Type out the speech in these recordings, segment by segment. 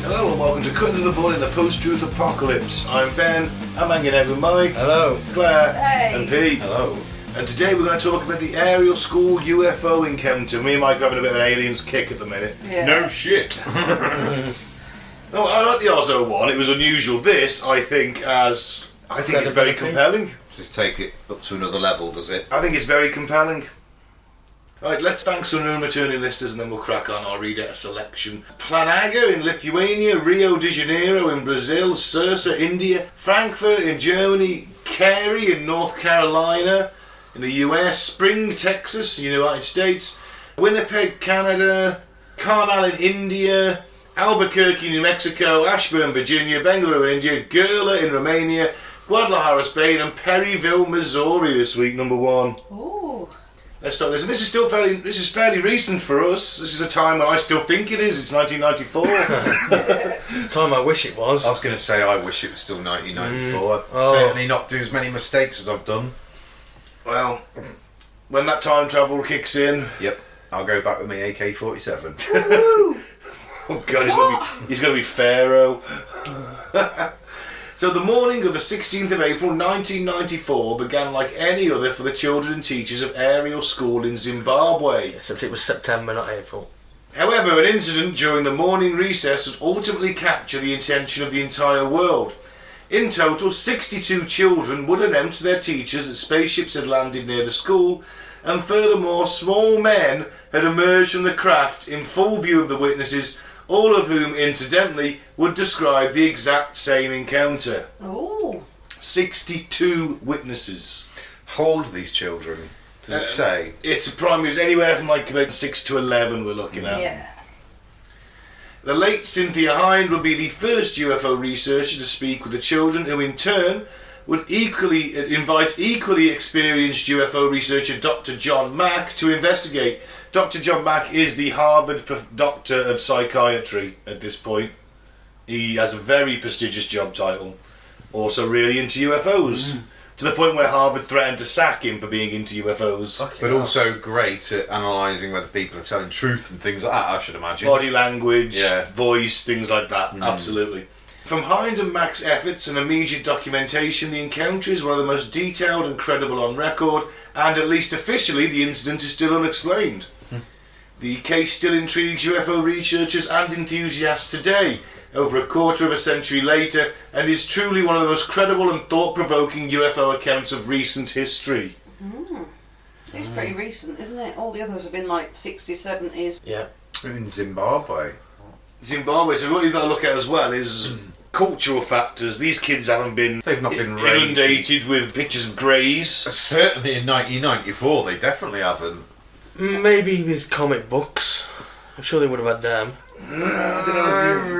Hello and welcome to Cutting to the Ball in the Post-Truth Apocalypse. I'm Ben, I'm hanging out with Mike. Hello. Claire. Hey. And Pete. Hello. And today we're going to talk about the Ariel school UFO encounter. Me and Mike are having a bit of an aliens kick at the minute. Yeah. No shit. Oh, I like the Oslo one. It was unusual. This, I think it's very compelling. Does this take it up to another level, does it? I think it's very compelling. Right, let's thank some new returning listeners and then we'll crack on. I'll read out a selection. Planaga in Lithuania, Rio de Janeiro in Brazil, Sursa, India, Frankfurt in Germany, Cary in North Carolina, in the US, Spring, Texas, United States, Winnipeg, Canada, Karnal in India, Albuquerque, New Mexico, Ashburn, Virginia, Bangalore, India, Gurla in Romania, Guadalajara, Spain, and Perryville, Missouri this week, number one. Ooh. Let's start this. And this is fairly recent for us. This is a time when I still think it is. It's 1994. The time I wish it was. I was going to say I wish it was still 1994. Oh. Certainly not do as many mistakes as I've done. Well, when that time travel kicks in, Yep, I'll go back with my AK-47. Woo! oh god, he's going to be Pharaoh. So the morning of the 16th of April 1994 began like any other for the children and teachers of Ariel School in Zimbabwe. Except it was September, not April. However, an incident during the morning recess would ultimately capture the attention of the entire world. In total, 62 children would announce to their teachers that spaceships had landed near the school, and furthermore, small men had emerged from the craft in full view of the witnesses, all of whom, incidentally, would describe the exact same encounter. Ooh. 62 witnesses. How old are these children? Does it say? It's a primary, it's anywhere from like about 6 to 11 we're looking at. Yeah. The late Cynthia Hind would be the first UFO researcher to speak with the children, who in turn would invite equally experienced UFO researcher Dr. John Mack to investigate. Dr. John Mack is the Harvard Doctor of Psychiatry at this point. He has a very prestigious job title. Also really into UFOs. To the point where Harvard threatened to sack him for being into UFOs. But also great at analysing whether people are telling truth and things like that, I should imagine. Body language, Yeah. voice, things like that. Absolutely. From Hind and Mack's efforts and immediate documentation, the encounter is one of the most detailed and credible on record, and at least officially the incident is still unexplained. The case still intrigues UFO researchers and enthusiasts today, over a quarter of a century later, and is truly one of the most credible and thought-provoking UFO accounts of recent history. It's pretty recent, isn't it? All the others have been like 60s, 70s. Yeah. In Zimbabwe. Zimbabwe, so what you've got to look at as well is cultural factors. These kids haven't been They've not been raised. inundated with pictures of greys. Certainly in 1994, they definitely haven't. Maybe with comic books. I'm sure they would have had them. I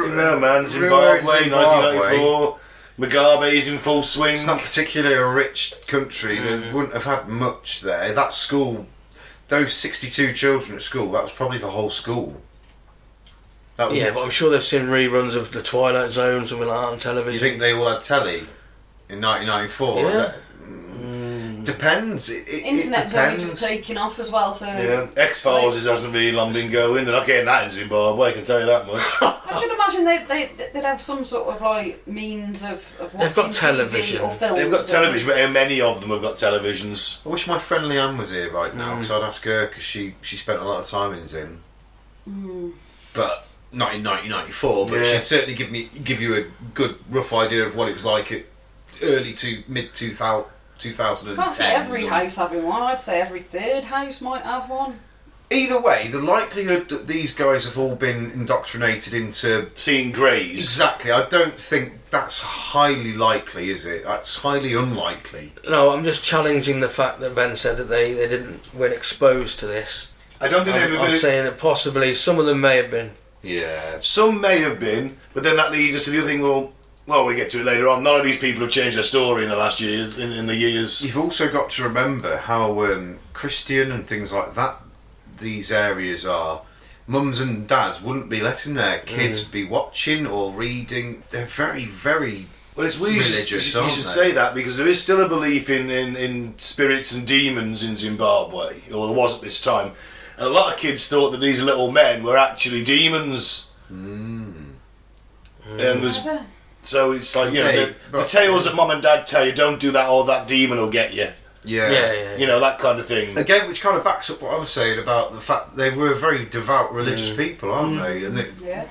don't know, man. Zimbabwe, 1994. Mugabe's in full swing. It's not particularly a rich country. They wouldn't have had much there. That school, those 62 children at school, that was probably the whole school. Yeah, but I'm sure they've seen reruns of The Twilight Zone, something like that on television. You think they all had telly in 1994? Yeah. Depends. Internet's only just taking off as well, so... Yeah, X-Files hasn't really long been going. They're not getting that in Zimbabwe, I can tell you that much. I should imagine they'd have some sort of like means of watching They've got TV television. or films. They've got at television, but least. how many of them have got televisions? I wish my friend Leanne was here right now, because I'd ask her, because she spent a lot of time in Zim. But not in 1994, but Yeah. she'd certainly give you a good rough idea of what it's like at early to mid 2010. I can't say every house having one. I'd say every third house might have one. Either way, the likelihood that these guys have all been indoctrinated into... Seeing greys. Exactly, I don't think that's highly likely, is it? That's highly unlikely. No, I'm just challenging the fact that Ben said that they weren't exposed to this. I don't think they've I'm been... saying that possibly some of them may have been. Yeah. Some may have been, but then that leads us to the other thing, well, Well, we get to it later on. None of these people have changed their story in the last years. In the years, You've also got to remember how Christian and things like that these areas are. Mums and dads wouldn't be letting their kids be watching or reading. They're very, very well, it's weird. religious. You should say that because there is still a belief in spirits and demons in Zimbabwe, or there was at this time, and a lot of kids thought that these little men were actually demons. And so it's like, you know, the tales that mum and dad tell you, don't do that or that demon will get you. Yeah. You know, that kind of thing. Again, which kind of backs up what I was saying about the fact they were very devout religious people, aren't they? And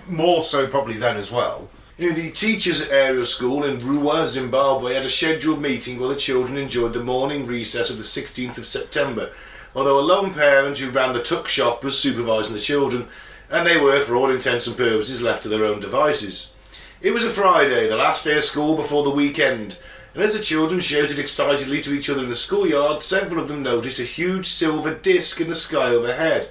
more so probably then as well. You know, the teachers at Ariel School in Ruwa, Zimbabwe, had a scheduled meeting where the children enjoyed the morning recess of the 16th of September, although a lone parent who ran the tuck shop was supervising the children, and they were, for all intents and purposes, left to their own devices. It was a Friday, the last day of school before the weekend, and as the children shouted excitedly to each other in the schoolyard, several of them noticed a huge silver disc in the sky overhead.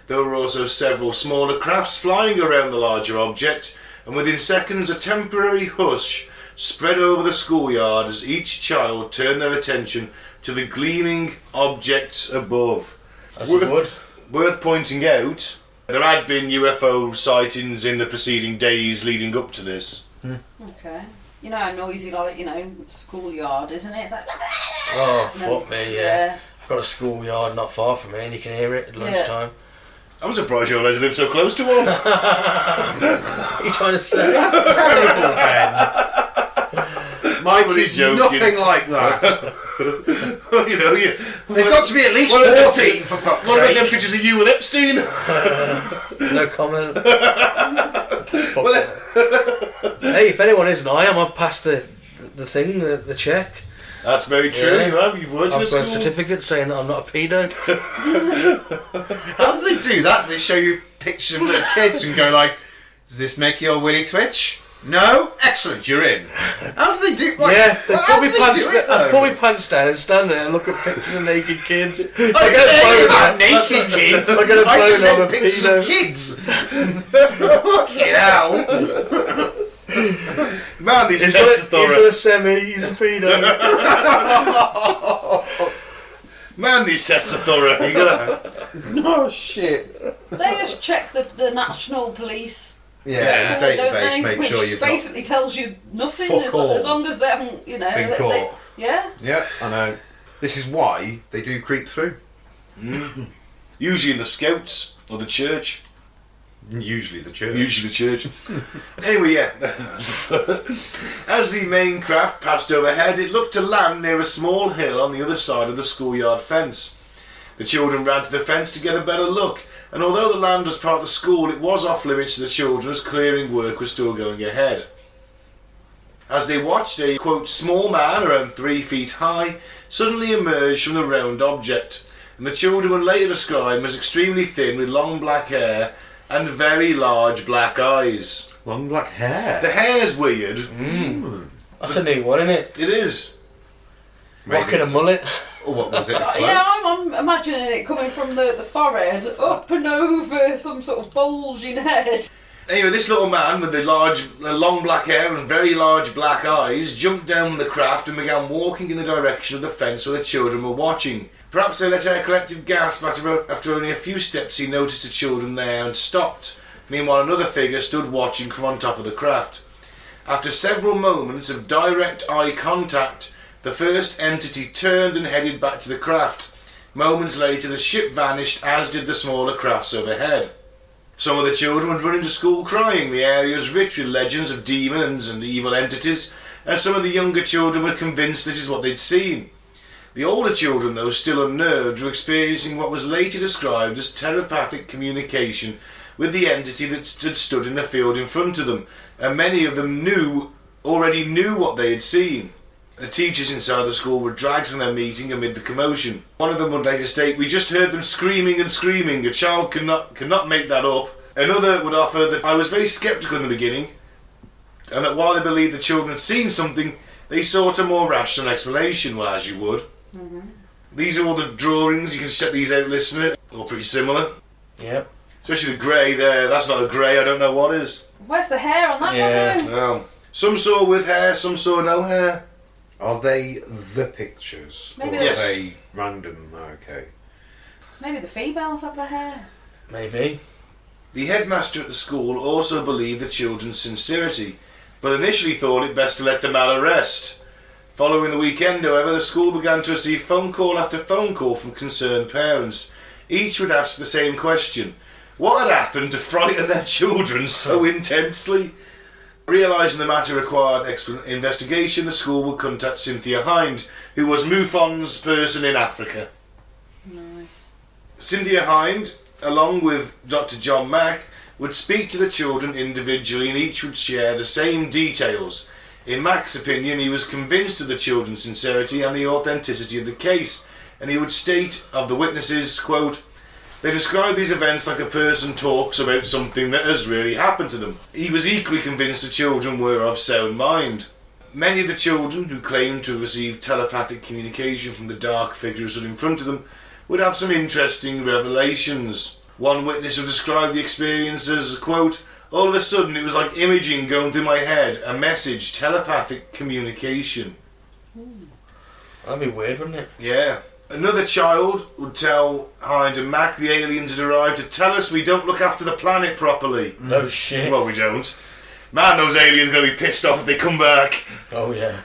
There were also several smaller crafts flying around the larger object, and within seconds a temporary hush spread over the schoolyard as each child turned their attention to the gleaming objects above. Worth pointing out, there had been UFO sightings in the preceding days leading up to this. Okay. You know how noisy, like, you know, schoolyard, isn't it? It's like... Oh, fuck me, yeah. I've got a schoolyard not far from me and you can hear it at lunchtime. I'm surprised you're allowed to live so close to one. What are you trying to say? That's terrible, Ben. Mike is nothing like that. You know, They've got to be at least 14 for fuck's What about sake. them pictures of you with Epstein? No comment. Hey, if anyone isn't, I am. I've passed the thing, the check. That's very true. Yeah. You've worked in a I've got a school. certificate saying that I'm not a pedo. How do they do that? They show you pictures of little kids and go like, does this make your willy twitch? No? Excellent, you're in. How do they do like, Yeah, they how put me do they pants. do it, I'd though? pull my pants down and stand there and look at pictures of naked kids. I didn't say about naked kids. I get a I just blown on said a pictures pedo. of kids. Fucking hell. Man, these He's tests are got thorough. a semi. He's a pedo. Man, these tests are thorough. You gotta... Oh shit. They just check the national police. Yeah, the record, don't database, they? make Which sure you've basically tells you nothing Fuck all. as long as they haven't, you know, been caught. yeah. Yeah, I know. This is why they do creep through. Usually in the scouts or the church. Usually the church. Usually the church. Anyway, yeah. As the main craft passed overhead, it looked to land near a small hill on the other side of the schoolyard fence. The children ran to the fence to get a better look, and although the land was part of the school, it was off limits to the children as clearing work was still going ahead. As they watched, a, quote, small man around 3 feet high suddenly emerged from the round object, and the children would later describe him as extremely thin with long black hair and very large black eyes. Long black hair. The hair's weird. That's a new one, isn't it? It is. Rocking a mullet. Or what was it? Yeah, I'm imagining it coming from the forehead up and over some sort of bulging head. Anyway, this little man with the long black hair and very large black eyes jumped down the craft and began walking in the direction of the fence where the children were watching. Perhaps they let out a collective gasp after only a few steps he noticed the children there and stopped. Meanwhile, another figure stood watching from on top of the craft. After several moments of direct eye contact, the first entity turned and headed back to the craft. Moments later, the ship vanished, as did the smaller crafts overhead. Some of the children would run into school crying. The area was rich with legends of demons and evil entities, and some of the younger children were convinced this is what they'd seen. The older children, though still unnerved, were experiencing what was later described as telepathic communication with the entity that stood in the field in front of them, and many of them already knew what they had seen. The teachers inside the school were dragged from their meeting amid the commotion. One of them would later state, "We just heard them screaming and screaming. A child cannot make that up." Another would offer that I was very sceptical in the beginning, and that while they believed the children had seen something, they sought a more rational explanation, well, as you would. Mm-hmm. These are all the drawings. You can check these out, listener. All pretty similar. Yep. Especially the grey there. That's not a grey. I don't know what is. Where's the hair on that one though? No. Some saw with hair, some saw no hair. Are they the pictures? Maybe or Yes. are they random? Okay. Maybe the females have the hair. Maybe. The headmaster at the school also believed the children's sincerity, but initially thought it best to let the matter rest. Following the weekend, however, the school began to receive phone call after phone call from concerned parents. Each would ask the same question: what had happened to frighten their children so intensely? Realising the matter required investigation, the school would contact Cynthia Hind, who was MUFON's person in Africa. Nice. Cynthia Hind, along with Dr. John Mack, would speak to the children individually, and each would share the same details. In Mack's opinion, he was convinced of the children's sincerity and the authenticity of the case, and he would state of the witnesses, quote, "They describe these events like a person talks about something that has really happened to them." He was equally convinced the children were of sound mind. Many of the children who claimed to have received telepathic communication from the dark figures stood in front of them would have some interesting revelations. One witness would describe the experience as, quote, "All of a sudden it was like imaging going through my head, a message, telepathic communication." That'd be weird, wouldn't it? Yeah. Another child would tell Hind and Mac the aliens had arrived to tell us we don't look after the planet properly. No shit. Well, we don't. Man, those aliens are going to be pissed off if they come back. Oh yeah.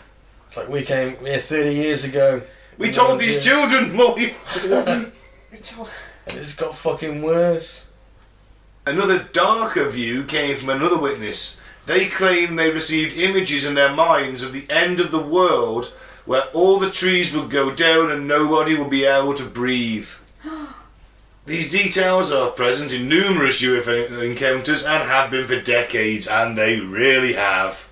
It's like we came here 30 years ago. We told these children more. And it's got fucking worse. Another darker view came from another witness. They claimed they received images in their minds of the end of the world, where all the trees would go down and nobody would be able to breathe. These details are present in numerous UFO encounters and have been for decades, and they really have.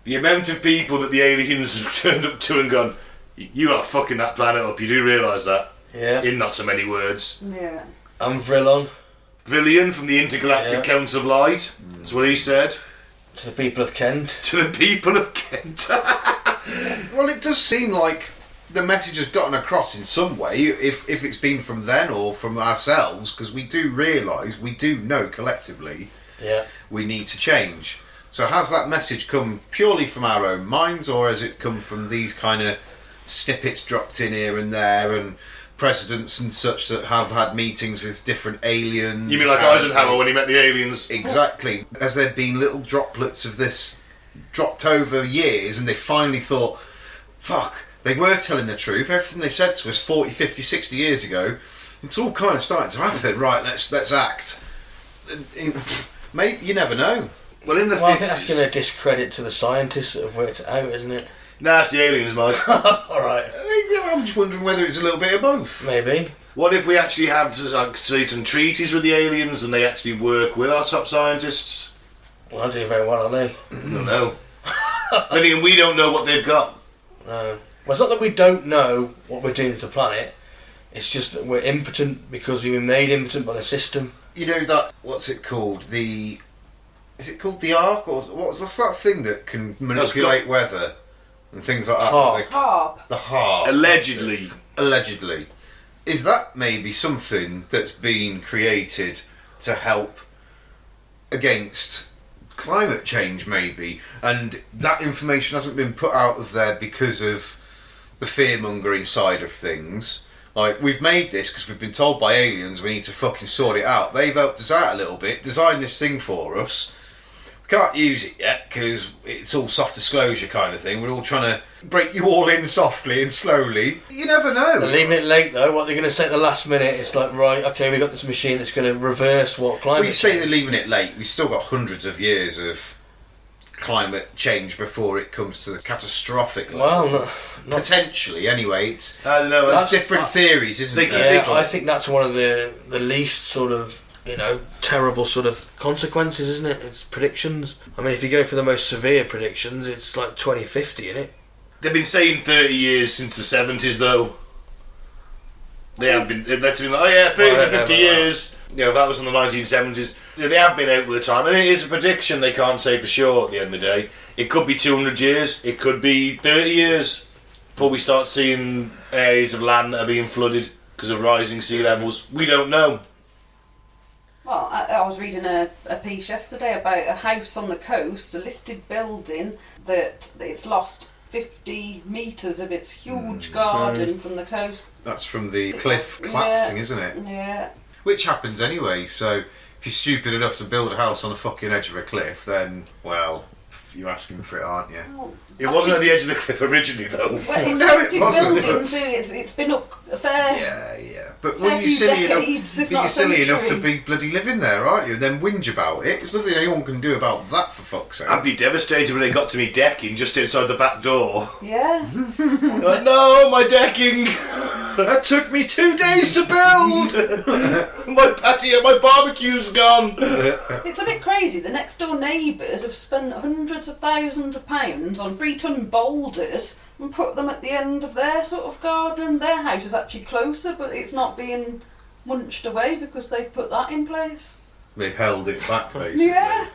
The amount of people that the aliens have turned up to and gone, "You are fucking that planet up, you do realise that?" Yeah. In not so many words. Yeah. I'm Vrillon. Villian from the Intergalactic Yeah. Council of Light. That's what he said. To the people of Kent. To the people of Kent. Well, it does seem like the message has gotten across in some way, if it's been from them or from ourselves, because we do realise, we do know collectively, Yeah. we need to change. So has that message come purely from our own minds, or has it come from these kind of snippets dropped in here and there, and presidents and such that have had meetings with different aliens? You mean like Eisenhower when he met the aliens? Exactly. Has there been little droplets of this dropped over years, and they finally thought, fuck, they were telling the truth, everything they said to us 40, 50, 60 years ago, it's all kind of starting to happen, right, let's act. Maybe, you never know. Well, in the Well, I 50s... think that's going to discredit to the scientists that have worked it out, isn't it? Nah, it's the aliens, Mike. Alright. I'm just wondering whether it's a little bit of both. Maybe. What if we actually have like, certain treaties with the aliens and they actually work with our top scientists? Well, I do very well, aren't they? I don't know. Then again, we don't know what they've got. No. Well, it's not that we don't know what we're doing to the planet. It's just that we're impotent because we've been made impotent by the system. You know that, what's it called? Is it called the Ark? Or what's that thing that can manipulate weather and things like that? Harp. Harp. The harp. Allegedly. Allegedly. Is that maybe something that's been created to help against climate change, maybe? And that information hasn't been put out of there because of the fear-mongering side of things. Like, we've made this because we've been told by aliens we need to fucking sort it out. They've helped us out a little bit, designed this thing for us. We can't use it yet because it's all soft disclosure kind of thing. We're all trying to break you all in softly and slowly. You never know. They're leaving it late though. What they're going to say at the last minute, it's like, right, okay, we got this machine that's going to reverse what climate Well, you say change. they're leaving it late. We've still got hundreds of years of climate change before it comes to the catastrophic level. Well, not Potentially, anyway. It's I don't know. there's That's different theories, isn't they there? yeah, I think that's one of the least sort of, terrible sort of consequences, isn't it? It's predictions. I mean, if you go for the most severe predictions, it's like 2050, isn't it? They've been saying 30 years since the 70s, though. They have been. That's been like, oh yeah, 30 to 50 years. That was in the 1970s. They have been out with the time, and it is a prediction. They can't say for sure at the end of the day. It could be 200 years. It could be 30 years before we start seeing areas of land that are being flooded because of rising sea levels. We don't know. Well, I was reading a piece yesterday about a house on the coast, a listed building, that it's lost 50 metres of its huge garden from the coast. That's from the cliff collapsing, isn't it? Yeah. Which happens anyway, so if you're stupid enough to build a house on the fucking edge of a cliff, then, well, you're asking for it, aren't you? Well, It wasn't at the edge of the cliff originally, though. well, it's No, it listed wasn't. building, so it's been up a fair... Yeah. But Fair when you're few silly decades, enough, if but you're not a silly enough to century. be bloody living there, aren't you? And then whinge about it. There's nothing anyone can do about that, for fuck's sake. I'd be devastated when they got to me decking just inside the back door. Yeah. Like, no, my decking! That took me 2 days to build! My patio, my barbecue's gone! It's a bit crazy. The next door neighbours have spent hundreds of thousands of pounds on 3-ton boulders and put them at the end of their sort of garden. Their house is actually closer, but it's not being munched away because they've put that in place. They've held it back, basically. Yeah.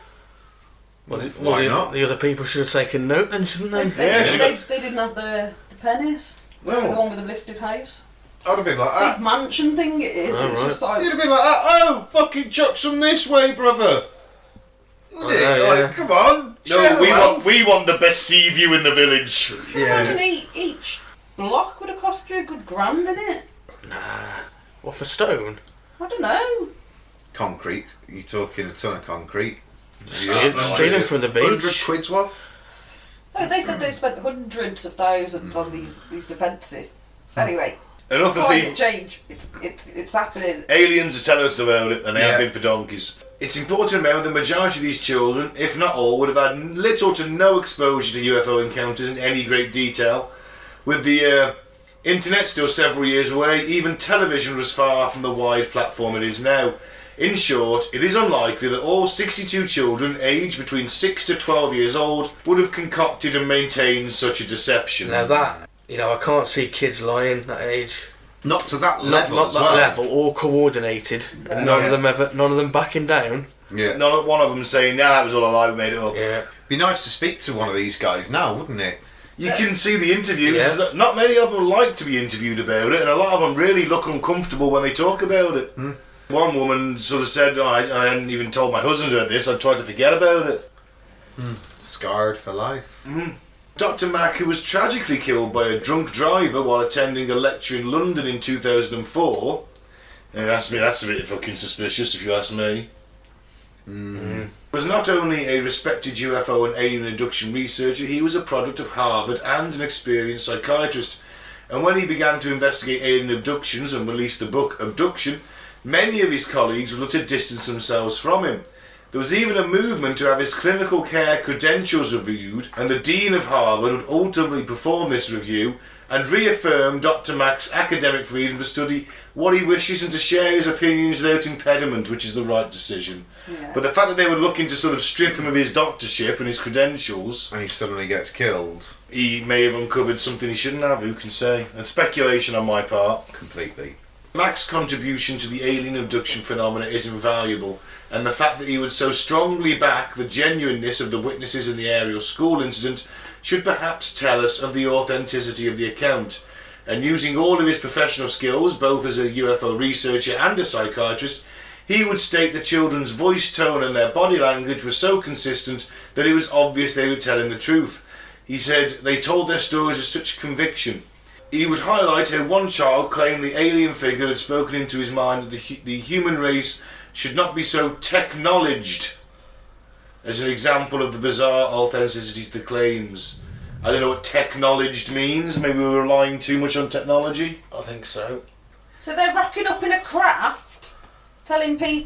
Well, Why the, not? The other people should have taken note then, shouldn't they? They didn't have the pennies. The Well, one with the listed house. I'd have been like Big that. mansion thing it is. Oh, It's right. just like... You'd have been like that. Oh, fucking chuck some this way, brother. Oh, yeah, Like, yeah. come on. no, share the wealth. we want the best sea view in the village. Yeah. Imagine each block would have cost you a good grand, innit? Nah. What, for stone? I don't know. Concrete. You're talking a ton of concrete. Stealing from the 100 beach. quid's worth? Oh, they said they spent hundreds of thousands on these defences. Anyway, Enough of climate people. change. It's happening. Aliens are telling us about it, and they have Yeah. been for donkeys. It's important to remember the majority of these children, if not all, would have had little to no exposure to UFO encounters in any great detail. With the internet still several years away, even television was far from the wide platform it is now. In short, it is unlikely that all 62 children aged between 6 to 12 years old would have concocted and maintained such a deception. Now that, I can't see kids lying that age. Not to that Not level as that well. level, all coordinated. And none of them backing down. Yeah. Not one of them saying, nah, it was all a lie, we made it up. Yeah. Be nice to speak to one of these guys now, wouldn't it? You can see the interviews. Yeah. That not many of them like to be interviewed about it, and a lot of them really look uncomfortable when they talk about it. One woman sort of said, I hadn't even told my husband about this, I tried to forget about it. Scarred for life. Dr. Mack, who was tragically killed by a drunk driver while attending a lecture in London in 2004, that's a bit fucking suspicious if you ask me, was not only a respected UFO and alien abduction researcher, he was a product of Harvard and an experienced psychiatrist. And when he began to investigate alien abductions and released the book Abduction, many of his colleagues would look to distance themselves from him. There was even a movement to have his clinical care credentials reviewed, and the Dean of Harvard would ultimately perform this review and reaffirm Dr. Mack's academic freedom to study what he wishes and to share his opinions without impediment, which is the right decision. Yeah. But the fact that they were looking to sort of strip him of his doctorship and his credentials, And he suddenly gets killed. he may have uncovered something he shouldn't have, who can say? And speculation on my part. Completely. Mack's contribution to the alien abduction phenomena is invaluable, and the fact that he would so strongly back the genuineness of the witnesses in the Ariel school incident should perhaps tell us of the authenticity of the account. And using all of his professional skills, both as a UFO researcher and a psychiatrist, he would state the children's voice tone and their body language were so consistent that it was obvious they were telling the truth. He said they told their stories with such conviction. He would highlight how one child claimed the alien figure had spoken into his mind that the human race should not be so technologed, as an example of the bizarre authenticity to the claims. I don't know what technologed means. Maybe we're relying too much on technology. I think so. So they're rocking up in a craft, telling young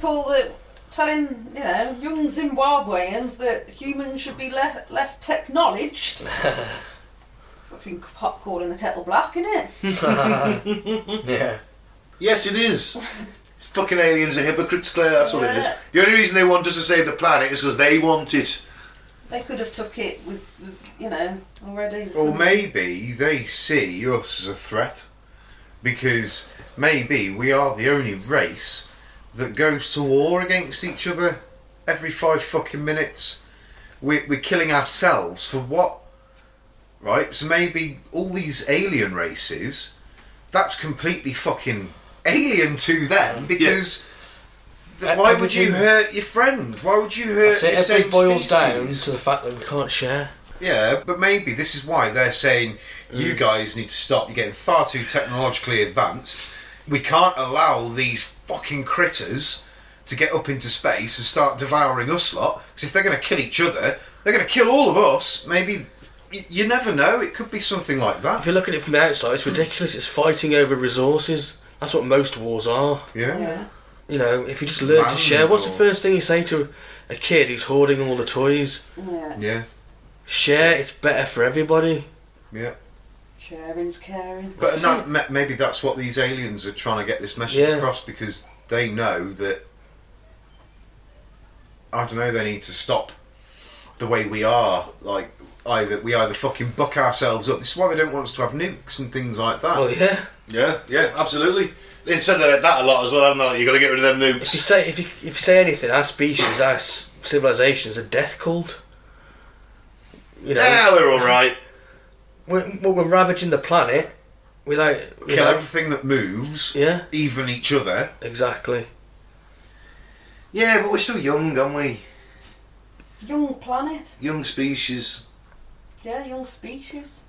Zimbabweans that humans should be less technologed. Fucking pot calling the kettle black, innit? Yeah. Yes, it is. Fucking aliens are hypocrites, Claire. That's what it is. Yeah. The only reason they want us to save the planet is because they want it. They could have took it with already. Or maybe they see us as a threat. Because maybe we are the only race that goes to war against each other every 5 fucking minutes. We're killing ourselves for what? Right? So maybe all these alien races, that's completely fucking alien to them because Why would you hurt your friend? Why would you hurt the same Everything boils species? down to the fact that we can't share. Yeah, but maybe this is why they're saying you guys need to stop. You're getting far too technologically advanced. We can't allow these fucking critters to get up into space and start devouring us lot. Because if they're going to kill each other, they're going to kill all of us. Maybe, you never know. It could be something like that. If you look at it from the outside, it's ridiculous. It's fighting over resources. That's what most wars are. Yeah. You know, if you just learn to share, what's the first thing you say to a kid who's hoarding all the toys? Yeah. Share, it's better for everybody. Yeah. Sharing's caring. But maybe that's what these aliens are trying to get this message across, because they know that, I don't know, they need to stop the way we are. Like, we either fucking buck ourselves up. This is why they don't want us to have nukes and things like that. Well, yeah. Yeah, absolutely. They said that a lot as well, haven't they? Like, you got to get rid of them nukes. If you say anything, our species, our civilization is a death cult. You know, Yeah, we're all right. we're ravaging the planet. We Kill everything that moves. Yeah. Even each other. Exactly. Yeah, but we're still young, aren't we? Young planet. Young species. Yeah, young species.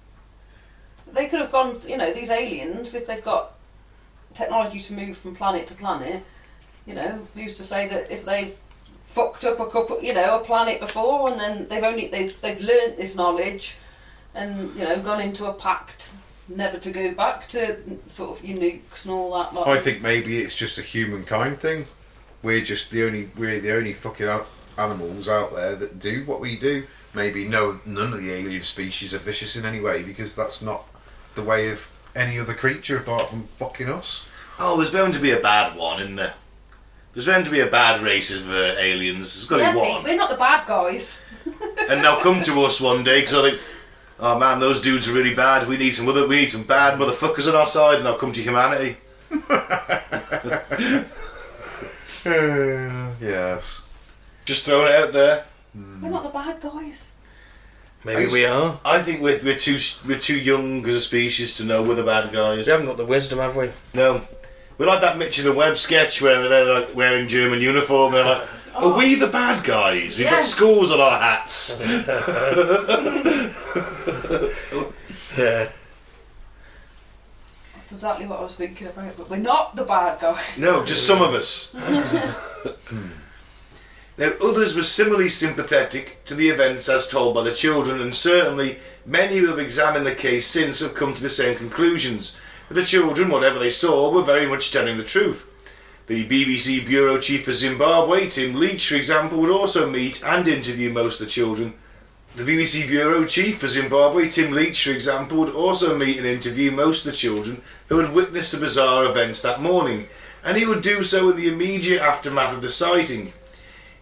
They could have gone, these aliens, if they've got technology to move from planet to planet, we used to say that if they've fucked up a planet before, and then they've learnt this knowledge and, gone into a pact never to go back to sort of your nukes and all that. I think maybe it's just a humankind thing. We're the only fucking animals out there that do what we do. Maybe none of the alien species are vicious in any way, because that's not the way of any other creature apart from fucking us. Oh, there's bound to be a bad one, isn't there? There's bound to be a bad race of aliens. There's got to be one. We're not the bad guys. And they'll come to us one day because I think, oh man, those dudes are really bad. We need some bad motherfuckers on our side, and they'll come to humanity. Yes. Just throwing it out there. We're not the bad guys. Maybe we are. I think we're too young as a species to know we're the bad guys. We haven't got the wisdom, have we? No. We're like that Mitchell and Webb sketch where they're like wearing German uniform. They're like, are we the bad guys? We've got schools on our hats. Yeah. That's exactly what I was thinking about, but we're not the bad guys. No, just some of us. Now, others were similarly sympathetic to the events as told by the children, and certainly many who have examined the case since have come to the same conclusions. But the children, whatever they saw, were very much telling the truth. The BBC Bureau Chief for Zimbabwe, Tim Leach, for example, would also meet and interview most of the children. The BBC Bureau Chief for Zimbabwe, Tim Leach, for example, would also meet and interview most of the children who had witnessed the bizarre events that morning, and he would do so in the immediate aftermath of the sighting.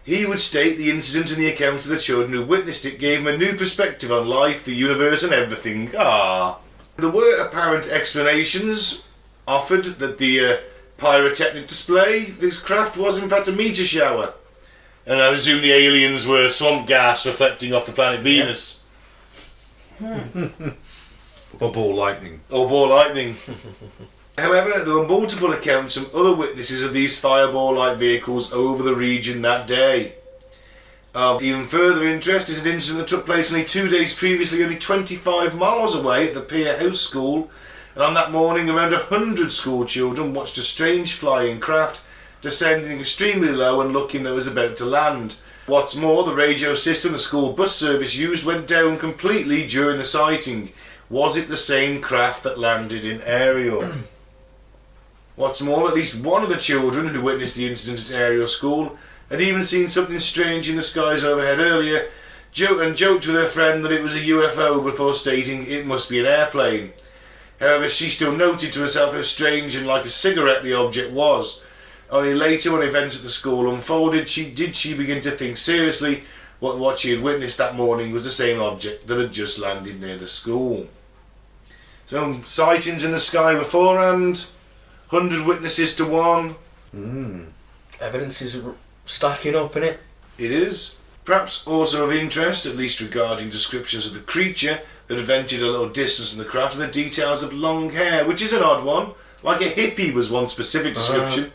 He would state the incident and the accounts of the children who witnessed it gave him a new perspective on life, the universe and everything. There were apparent explanations offered that the pyrotechnic display, this craft was in fact a meteor shower. And I presume the aliens were swamp gas reflecting off the planet Venus. Or ball lightning. However, there were multiple accounts from other witnesses of these fireball-like vehicles over the region that day. Of even further interest is an incident that took place only 2 days previously, only 25 miles away at the Pier House School, and on that morning around 100 school children watched a strange flying craft descending extremely low and looking that it was about to land. What's more, the radio system the school bus service used went down completely during the sighting. Was it the same craft that landed in Ariel? What's more, at least one of the children who witnessed the incident at Ariel School had even seen something strange in the skies overhead earlier, and joked with her friend that it was a UFO before stating it must be an airplane. However, she still noted to herself how strange and like a cigarette the object was. Only later, when events at the school unfolded, she begin to think seriously what she had witnessed that morning was the same object that had just landed near the school. So, sightings in the sky beforehand, 100 witnesses to one. Evidence is stacking up, innit? It is. Perhaps also of interest, at least regarding descriptions of the creature that had ventured a little distance from the craft, are the details of long hair, which is an odd one. Like a hippie was one specific description.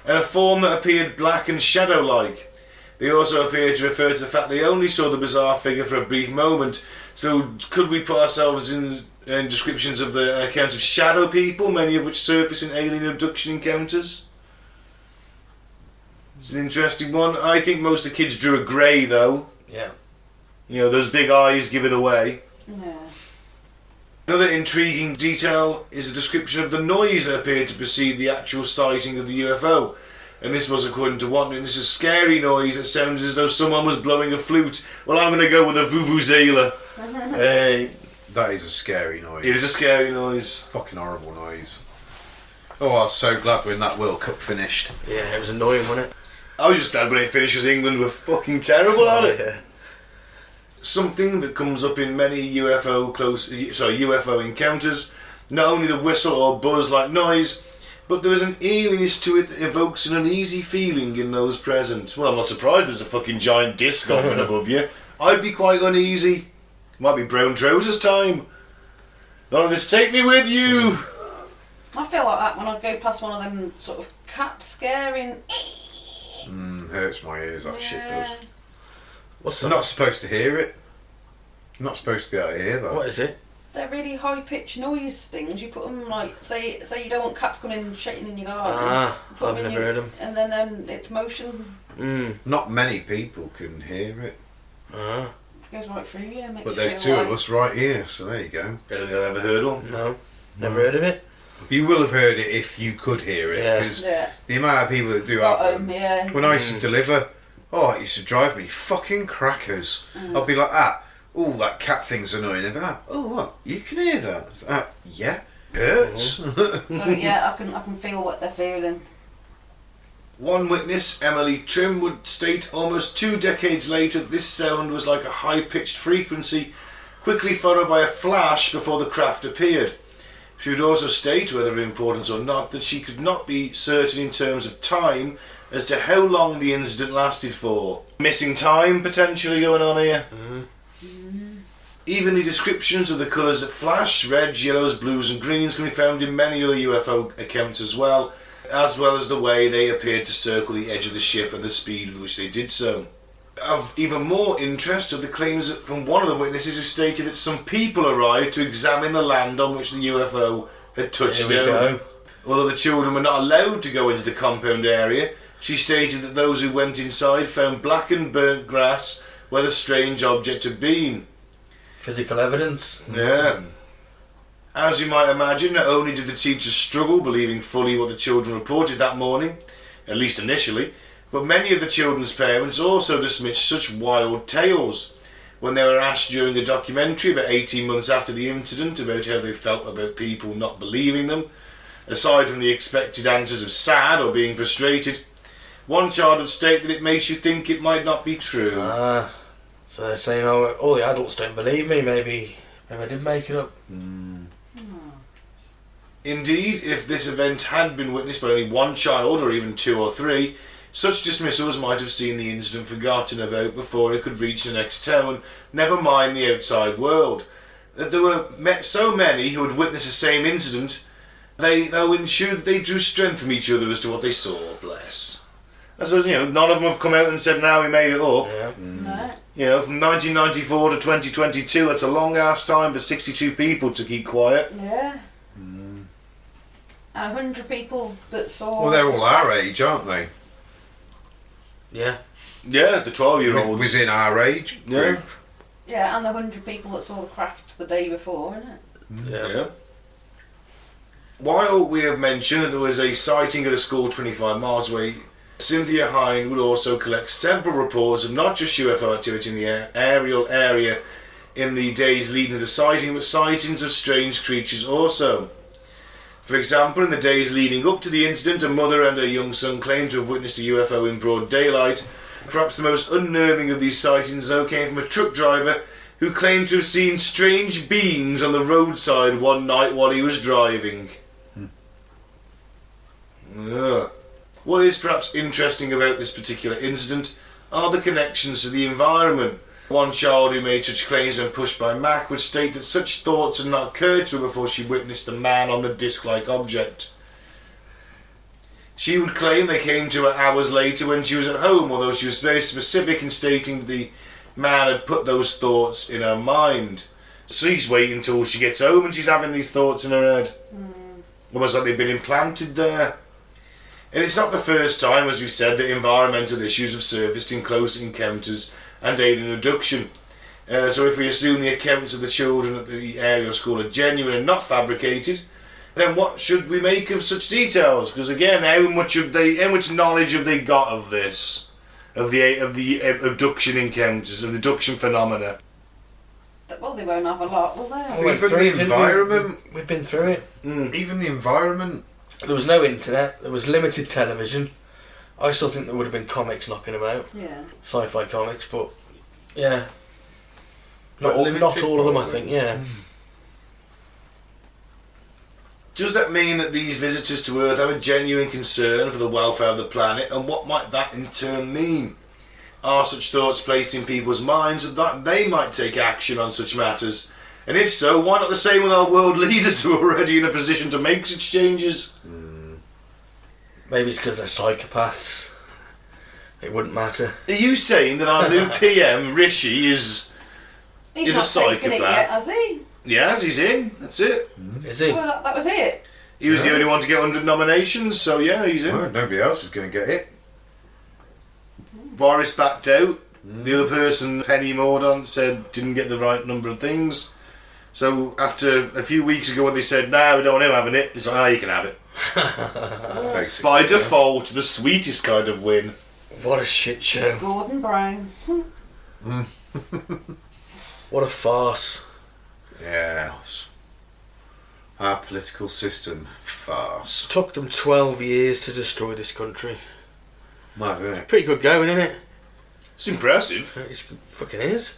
and a form that appeared black and shadow-like. They also appear to refer to the fact they only saw the bizarre figure for a brief moment. So could we put ourselves in descriptions of the accounts of shadow people, many of which surface in alien abduction encounters? It's an interesting one. I think most of the kids drew a grey though. Yeah. You know, those big eyes give it away. Yeah. Another intriguing detail is a description of the noise that appeared to precede the actual sighting of the UFO. And this was, according to one witness, a scary noise that sounded as though someone was blowing a flute. Well, I'm going to go with a vuvuzela. Hey. That is a scary noise. It is a scary noise. Fucking horrible noise. Oh, I was so glad when that World Cup finished. Yeah, it was annoying, wasn't it? I was just glad when it finished because England were fucking terrible at it. Yeah. Something that comes up in many UFO encounters, not only the whistle or buzz-like noise, but there is an eeriness to it that evokes an uneasy feeling in those present. Well, I'm not surprised there's a fucking giant disc hovering above you. I'd be quite uneasy. Might be brown trousers time. None of this, take me with you! I feel like that when I go past one of them sort of cat scaring. Hurts my ears, that shit does. What's I'm that? not supposed to hear it. I'm not supposed to be able to hear that. What is it? They're really high pitched noise things. You put them like, say you don't want cats coming and shitting in your garden. Ah, You put I've them in never heard them. And then it's motion Not many people can hear it. Ah, goes right through you. Makes But there's you two feel of like- us right here, so there you go. Anything I've ever heard of? no. Never heard of it. You will have heard it if you could hear it, Yeah. because Yeah. the amount of people that do Got have 'em, them. yeah. When I used to deliver, it used to drive me fucking crackers. I'd be like, oh, that cat thing's annoying. They'd be like, oh, what? You can hear that? Yeah, hurts. So yeah, I can feel what they're feeling. One witness, Emily Trim, would state almost 2 decades later that this sound was like a high-pitched frequency, quickly followed by a flash before the craft appeared. She would also state, whether of importance or not, that she could not be certain in terms of time as to how long the incident lasted for. Missing time potentially going on here. Even the descriptions of the colours that flash, reds, yellows, blues and greens, can be found in many other UFO accounts as well as the way they appeared to circle the edge of the ship and the speed with which they did so. Of even more interest are the claims from one of the witnesses who stated that some people arrived to examine the land on which the UFO had touched Here we down. go. Although the children were not allowed to go into the compound area, she stated that those who went inside found blackened burnt grass where the strange object had been. Physical evidence. Yeah. As you might imagine, not only did the teachers struggle believing fully what the children reported that morning, at least initially, but many of the children's parents also dismissed such wild tales. When they were asked during the documentary about 18 months after the incident about how they felt about people not believing them, aside from the expected answers of sad or being frustrated, one child would state that it makes you think it might not be true. Ah, so they're saying, oh, all the adults don't believe me. Maybe I did make it up. Indeed, if this event had been witnessed by only one child or even 2 or 3, such dismissals might have seen the incident forgotten about before it could reach the next town, never mind the outside world. That there were so many who had witnessed the same incident, they ensured that they drew strength from each other as to what they saw, bless. I suppose, none of them have come out and said, now we made it up. No. From 1994 to 2022, that's a long ass time for 62 people to keep quiet. Yeah. 100 people that saw. Well, they're all our age, aren't they? Yeah. Yeah, the 12-year-olds. Within our age group. Yeah, and the 100 people that saw the craft the day before, isn't it? Yeah. While we have mentioned that there was a sighting at a school 25 miles away, Cynthia Hine would also collect several reports of not just UFO activity in the Ariel area in the days leading to the sighting, but sightings of strange creatures also. For example, in the days leading up to the incident, a mother and her young son claimed to have witnessed a UFO in broad daylight. Perhaps the most unnerving of these sightings, though, came from a truck driver who claimed to have seen strange beings on the roadside one night while he was driving. What is perhaps interesting about this particular incident are the connections to the environment. One child who made such claims when pushed by Mac would state that such thoughts had not occurred to her before she witnessed the man on the disc-like object. She would claim they came to her hours later when she was at home, although she was very specific in stating that the man had put those thoughts in her mind. So she's waiting until she gets home and she's having these thoughts in her head. Almost like they've been implanted there. And it's not the first time, as we said, that environmental issues have surfaced in close encounters and alien abduction. So if we assume the accounts of the children at the Ariel school are genuine and not fabricated, then what should we make of such details? Because again, how much knowledge have they got of this, of the abduction encounters, of the abduction phenomena? Well, they won't have a lot, will they? Even the environment. We've been through it. Even the environment. There was no internet. There was limited television. I still think there would have been comics knocking about. Yeah. Sci-fi comics, but yeah. But Not all of them, I think. Yeah. Does that mean that these visitors to Earth have a genuine concern for the welfare of the planet, and what might that in turn mean? Are such thoughts placed in people's minds that they might take action on such matters? And if so, why not the same with our world leaders who are already in a position to make such changes? Maybe it's because they're psychopaths. It wouldn't matter. Are you saying that our new PM, Rishi, is He's a not psychopath? taken it yet, has he? Yes, he's in. That's it. Is he? Well, that was it. He was the only one to get 100 nominations, so yeah, he's in. Well, nobody else is going to get it. Boris backed out. The other person, Penny Mordaunt, said didn't get the right number of things. So after a few weeks ago when they said, no, we don't want him having it, it's like, you can have it. Basically. By default, the sweetest kind of win. What a shit show. Gordon Brown. What a farce. Yes. Our political system, farce. Took them 12 years to destroy this country. Mad, isn't it? Pretty good going, isn't it? It's impressive. It fucking is.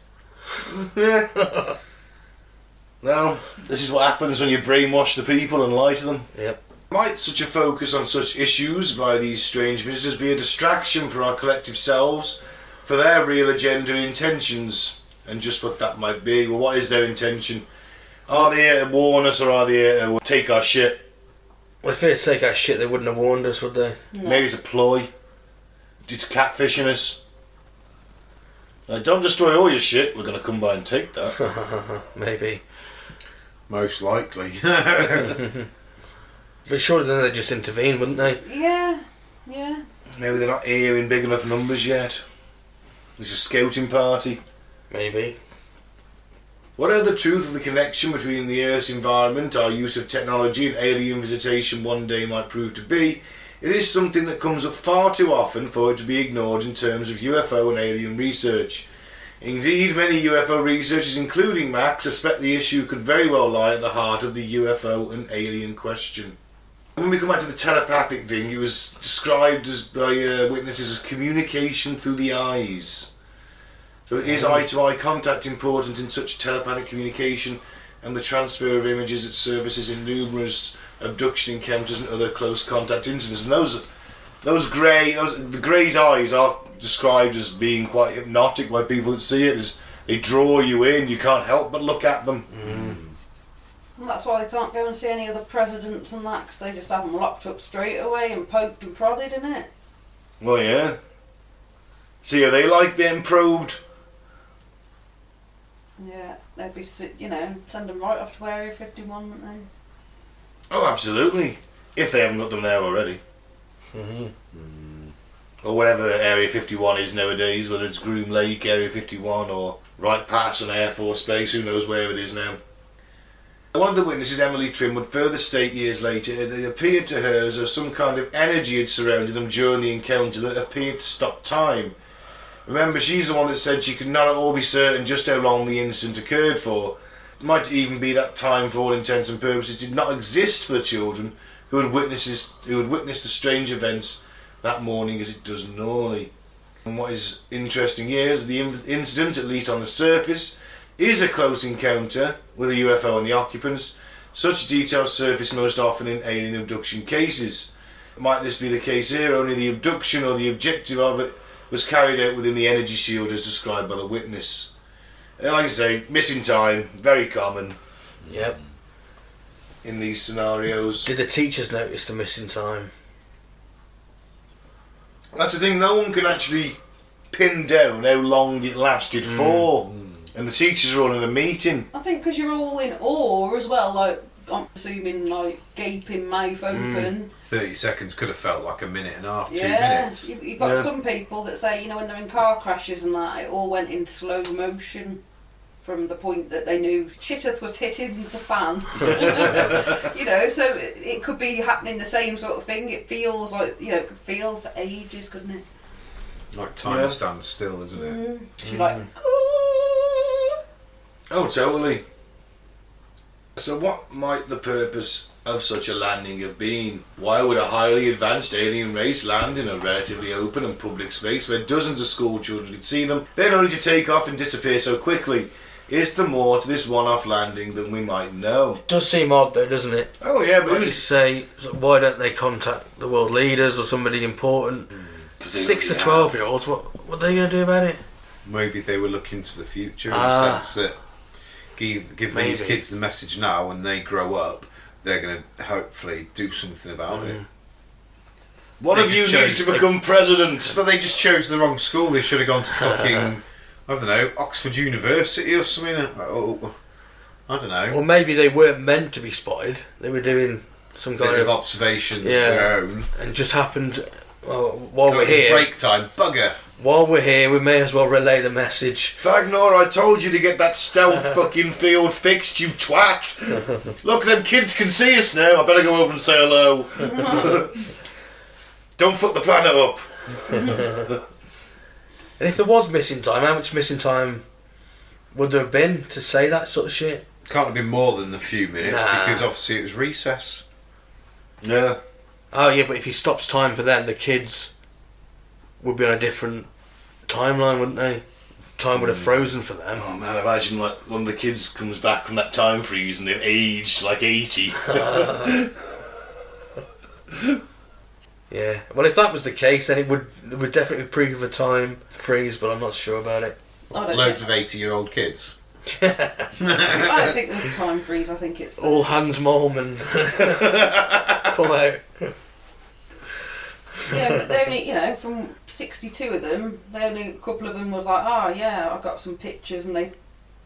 Yeah. Well, this is what happens when you brainwash the people and lie to them. Yep. Might such a focus on such issues by these strange visitors be a distraction for our collective selves, for their real agenda and intentions, and just what that might be? Well, what is their intention? Are they here to warn us, or are they here to take our shit? Well, if they had to take our shit, they wouldn't have warned us, would they? No. Maybe it's a ploy. It's catfishing us. Don't destroy all your shit, we're going to come by and take that. Maybe. Most likely. But surely then they'd just intervene, wouldn't they? Yeah. Maybe they're not here in big enough numbers yet. It's a scouting party. Maybe. Whatever the truth of the connection between the Earth's environment, our use of technology and alien visitation one day might prove to be, it is something that comes up far too often for it to be ignored in terms of UFO and alien research. Indeed, many UFO researchers, including Mac, suspect the issue could very well lie at the heart of the UFO and alien question. When we come back to the telepathic thing, it was described as by witnesses as communication through the eyes. So is eye-to-eye contact important in such telepathic communication and the transfer of images that surfaces in numerous abduction encounters and other close contact incidents? And the Grey's eyes are described as being quite hypnotic by people that see it. As they draw you in, you can't help but look at them. And that's why they can't go and see any other presidents and that, 'cause they just have them locked up straight away and poked and prodded, innit? Well, yeah. See how they like being probed? Yeah, they'd be, send them right off to Area 51, wouldn't they? Oh, absolutely. If they haven't got them there already. Or whatever Area 51 is nowadays, whether it's Groom Lake, Area 51, or Wright Patterson Air Force Base, who knows where it is now. One of the witnesses, Emily Trim, would further state years later that it appeared to her as though some kind of energy had surrounded them during the encounter that appeared to stop time. Remember, she's the one that said she could not at all be certain just how long the incident occurred for. It might even be that time, for all intents and purposes, did not exist for the children who had witnessed the strange events that morning as it does normally. And what is interesting here is the incident, at least on the surface, is a close encounter with a UFO and the occupants. Such details surface most often in alien abduction cases. Might this be the case here? Only the abduction or the objective of it was carried out within the energy shield as described by the witness. And like I say, missing time, very common. Yep. In these scenarios. Did the teachers notice the missing time? That's the thing, no one can actually pin down how long it lasted for. And the teachers are all in a meeting. I think because you're all in awe as well, like, I'm assuming, like, gaping mouth open. 30 seconds could have felt like a minute and a half, 2 Yeah, minutes. you've got some people that say, you know, when they're in car crashes and that, it all went in slow motion from the point that they knew shitteth was hitting the fan. You know, so it could be happening the same sort of thing. It feels like, you know, it could feel for ages, couldn't it? Like time stands still, isn't it? She's like, Oh, totally. So what might the purpose of such a landing have been? Why would a highly advanced alien race land in a relatively open and public space where dozens of school children could see them, then only to take off and disappear so quickly? Is there more to this one-off landing than we might know? It does seem odd though, doesn't it? Oh yeah, but Like you who's... say, so why don't they contact the world leaders or somebody important? 6 to 12-year-olds, what are they going to do about it? Maybe they were looking to the future in Ah. the sense that give these Maybe. kids the message now. When they grow up, they're going to hopefully do something about it. One They of you just needs chose- to become president. But they just chose the wrong school. They should have gone to fucking, I don't know, Oxford University or something. Oh, I don't know. Or maybe they weren't meant to be spotted. They were doing some Bit kind of of... observations of Yeah. their own. And just happened... while So we're it's here... break time, bugger. While we're here, we may as well relay the message. Fagnor, I told you to get that stealth fucking field fixed, you twat! Look, them kids can see us now. I better go over and say hello. Don't fuck the planet up. And if there was missing time, how much missing time would there have been to say that sort of shit? Can't have been more than a few minutes Nah. because obviously it was recess. Yeah. Oh yeah, but if he stops time for them, the kids would be on a different timeline, wouldn't they? Time would have frozen for them. Oh man, imagine like one of the kids comes back from that time freeze and they've aged like 80. Yeah. Well, if that was the case, then it would definitely prove a time freeze, but I'm not sure about it. I don't Loads of think, 80-year-old kids. I don't think there's a time freeze. I think it's All hands Mormon. Come out. yeah, but they only, you know, from 62 of them, they only a couple of them was like, oh yeah, I got some pictures, and they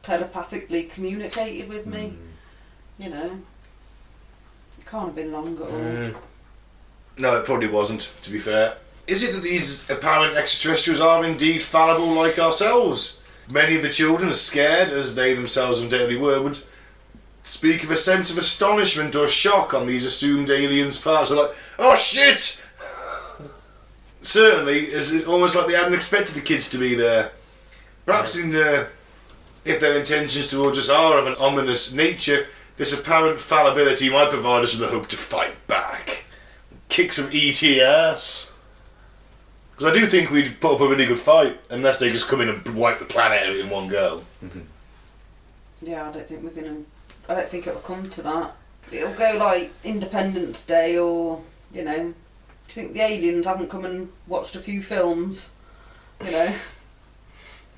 telepathically communicated with me. You know, it can't have been long at all. No, it probably wasn't, to be fair. Is it that these apparent extraterrestrials are indeed fallible like ourselves? Many of the children, as scared as they themselves undoubtedly were, would speak of a sense of astonishment or shock on these assumed aliens' parts. They're like, oh shit! Certainly, it's almost like they hadn't expected the kids to be there. Perhaps if their intentions towards us are of an ominous nature, this apparent fallibility might provide us with the hope to fight back. Kick some ET ass. Because I do think we'd put up a really good fight, unless they just come in and wipe the planet out in one go. Yeah, I don't think I don't think it'll come to that. It'll go like Independence Day, or, you know, do you think the aliens haven't come and watched a few films? You know,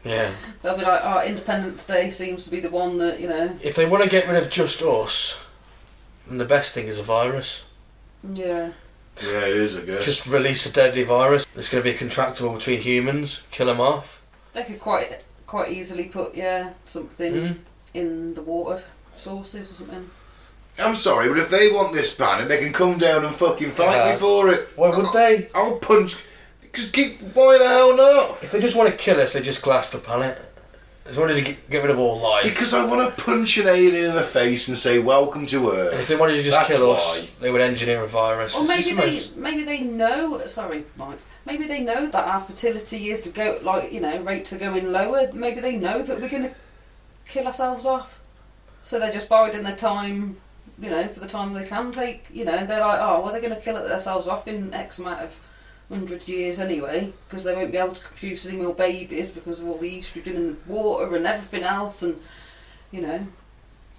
Yeah. they'll be like, oh, Independence Day seems to be the one that, you know. If they want to get rid of just us, then the best thing is a virus. Yeah. Yeah, it is, I guess. Just release a deadly virus. It's going to be contractable between humans. Kill them off. They could quite easily put, something in the water sources or something. I'm sorry, but if they want this planet, they can come down and fucking fight me for it. Why would they? I'll punch... Because why the hell not? If they just want to kill us, they just glass the planet. They just wanted to get rid of all life. Because I want to punch an alien in the face and say, welcome to Earth. And if they wanted to just That's kill why. us, they would engineer a virus. Or It's maybe just the most- maybe they know. Sorry, Mike. Maybe they know that our fertility is to go, like, you know, rates are going lower. Maybe they know that we're going to kill ourselves off. So they're just biding their time, you know, for the time they can take. You know, they're like, oh, well, they're going to kill themselves off in X amount of 100 years anyway, because they won't be able to produce any more babies because of all the estrogen in the water and everything else, and, you know,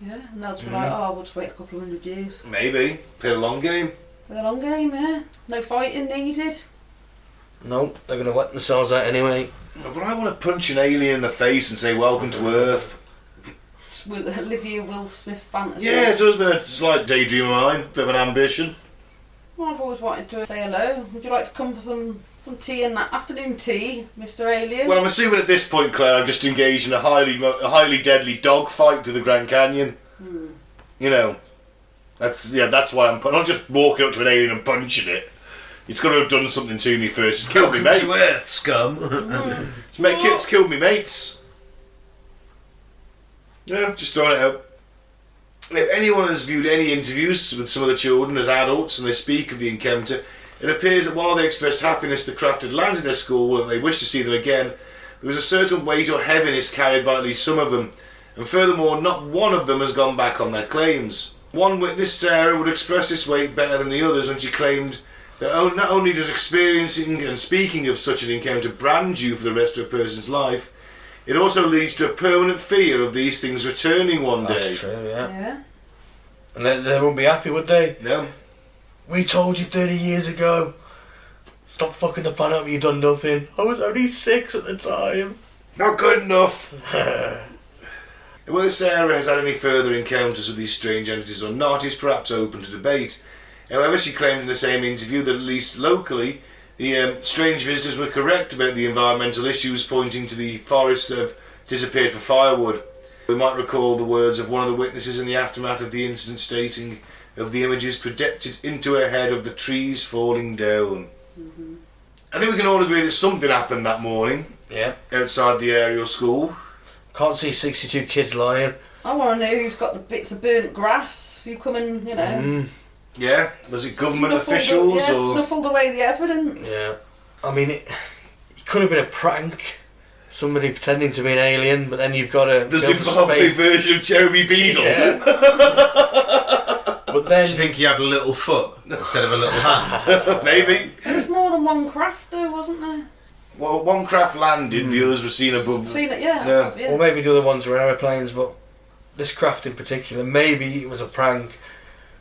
yeah, and they'll just be like, oh, we'll just wait a couple of 100 years. Maybe. Play the long game. For the long game, yeah. No fighting needed. No, they're going to let themselves out anyway. But I want to punch an alien in the face and say, welcome to Earth. Olivia Will Smith fantasy. Yeah, it's always been a slight daydream of mine, bit of an ambition. Well, I've always wanted to say hello. Would you like to come for some Some tea and that afternoon tea, Mr. Alien. Well, I'm assuming at this point, Claire, I've just engaged in a highly deadly dog fight through the Grand Canyon. You know, that's why I'm not just walking up to an alien and punching it. It's got to have done something to me first. It's killed me, mate. To Earth, scum. It's killed me, mates. Yeah, just throwing it out. If anyone has viewed any interviews with some of the children as adults and they speak of the encounter, it appears that while they expressed happiness the craft had landed in their school and they wished to see them again, there was a certain weight or heaviness carried by at least some of them, and furthermore, not one of them has gone back on their claims. One witness, Sarah, would express this weight better than the others when she claimed that not only does experiencing and speaking of such an encounter brand you for the rest of a person's life, it also leads to a permanent fear of these things returning one day. That's true, yeah. Yeah. And they wouldn't be happy, would they? No. We told you 30 years ago. Stop fucking the planet up, you done nothing. I was only 6 at the time. Not good enough. Whether Sarah has had any further encounters with these strange entities or not is perhaps open to debate. However, she claimed in the same interview that at least locally, the strange visitors were correct about the environmental issues, pointing to the forests that have disappeared for firewood. We might recall the words of one of the witnesses in the aftermath of the incident stating of the images projected into her head of the trees falling down. I think we can all agree that something happened that morning. Yeah. Outside the Ariel school. Can't see 62 kids lying. I want to know who's got the bits of burnt grass, who come and, you know... Yeah, was it government snuffled officials or... snuffled away the evidence. Yeah. I mean, it could have been a prank. Somebody pretending to be an alien, but then you've got to... The Zimbabwe version of Jeremy Beadle. Yeah. But then... Do you think he had a little foot instead of a little hand? Maybe. There was more than one craft though, wasn't there? Well, one craft landed, the others were seen above. Seen it, yeah. Yeah. Yeah. Or maybe the other ones were aeroplanes, but this craft in particular, maybe it was a prank.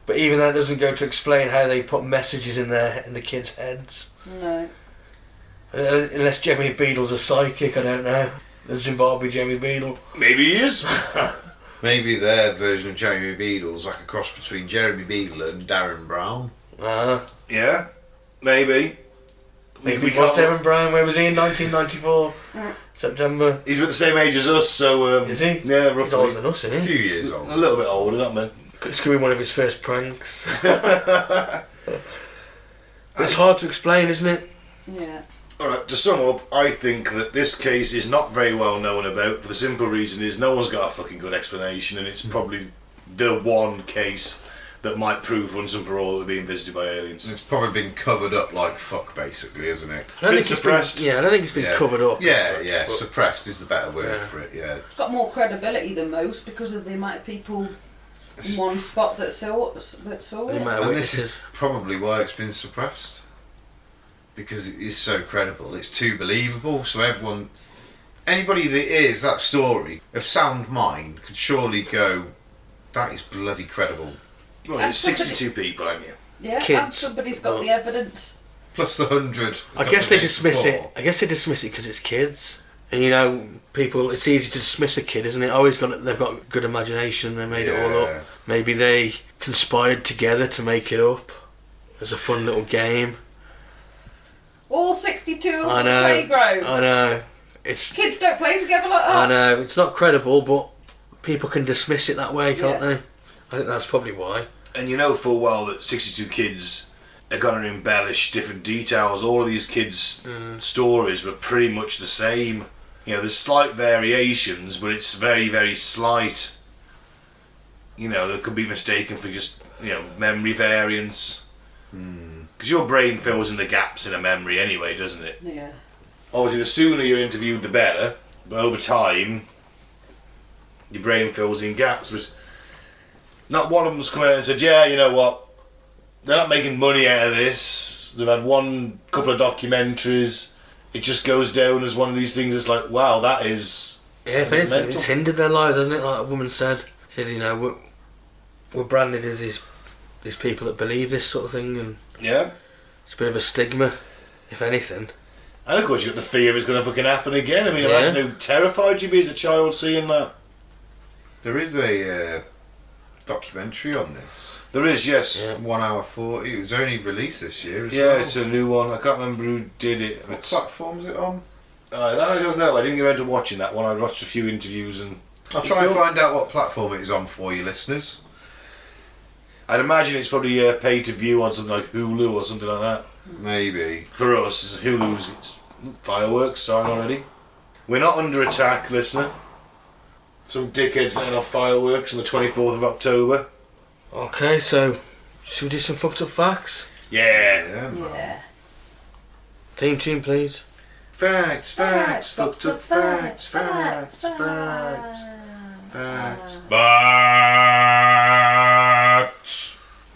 But even that doesn't go to explain how they put messages in the kids' heads. No. Unless Jeremy Beadle's a psychic, I don't know. The Zimbabwe Jeremy Beadle. Maybe he is. Maybe their version of Jeremy Beadle's like a cross between Jeremy Beadle and Darren Brown. Yeah, maybe. Maybe it was Darren Brown. Where was he in 1994? September. He's about the same age as us, so... Is he? Yeah, roughly. He's older than us, A isn't he? few years old. A little bit older, not man. This could be one of his first pranks. It's hard to explain, isn't it? Yeah. Alright, to sum up, I think that this case is not very well known about, for the simple reason is no one's got a fucking good explanation, and it's probably the one case that might prove once and for all that we're being visited by aliens. It's probably been covered up like fuck, basically, isn't it? I don't think It's it's suppressed. been, I don't think it's been covered up. Yeah, as such, yeah, but- suppressed is the better word Yeah. for it, yeah. It's got more credibility than most because of the amount of people in one spot that saw it. The amount of And this is witnesses. probably why it's been suppressed. Because it is so credible, it's too believable, so anybody that hears that story of sound mind could surely go, that is bloody credible. Well, it's 62 people, haven't you? Yeah, and Kids. somebody's got the evidence. Plus the 100. I guess they dismiss it. I guess they dismiss it because it's kids. And you know, people, it's easy to dismiss a kid, isn't it? They've got good imagination. They made it all up. Maybe they conspired together to make it up as a fun little game. All 62 on I the know. playground. I know. It's. Kids don't play together like that. I know. It's not credible, but people can dismiss it that way, can't Yeah. they? I think that's probably why. And you know full well that 62 kids are going to embellish different details. All of these kids' stories were pretty much the same. You know, there's slight variations, but it's very, very slight. You know, they could be mistaken for just, memory variance. Because your brain fills in the gaps in a memory anyway, doesn't it? Yeah. Obviously, the sooner you're interviewed, the better. But over time, your brain fills in gaps. But not one of them's come out and said, yeah, you know what? They're not making money out of this. They've had couple of documentaries. It just goes down as one of these things. It's like, wow, that is... Yeah, if anything, mental. it's hindered their lives, hasn't it? Like a woman said. She said, we're branded as these people that believe this sort of thing, and Yeah. it's a bit of a stigma, if anything. And of course, you got the fear it's going to fucking happen again. I mean, Yeah. imagine how terrified you'd be as a child seeing that. There is a documentary on this. There is, yes. Yeah. 1 hour 40. It was only released this year as Yeah, well. it's a new one. I can't remember who did it. What platform is it on? That I don't know. I didn't get around to watching that one. I watched a few interviews and... I'll try and find out what platform it is on for you listeners. I'd imagine it's probably pay to view on something like Hulu or something like that. Maybe. For us, Hulu's it's fireworks sign already. We're not under attack, listener. Some dickheads letting off fireworks on the 24th of October. Okay, so should we do some fucked up facts? Yeah. Yeah. Theme tune, please. Facts, fucked up facts, facts.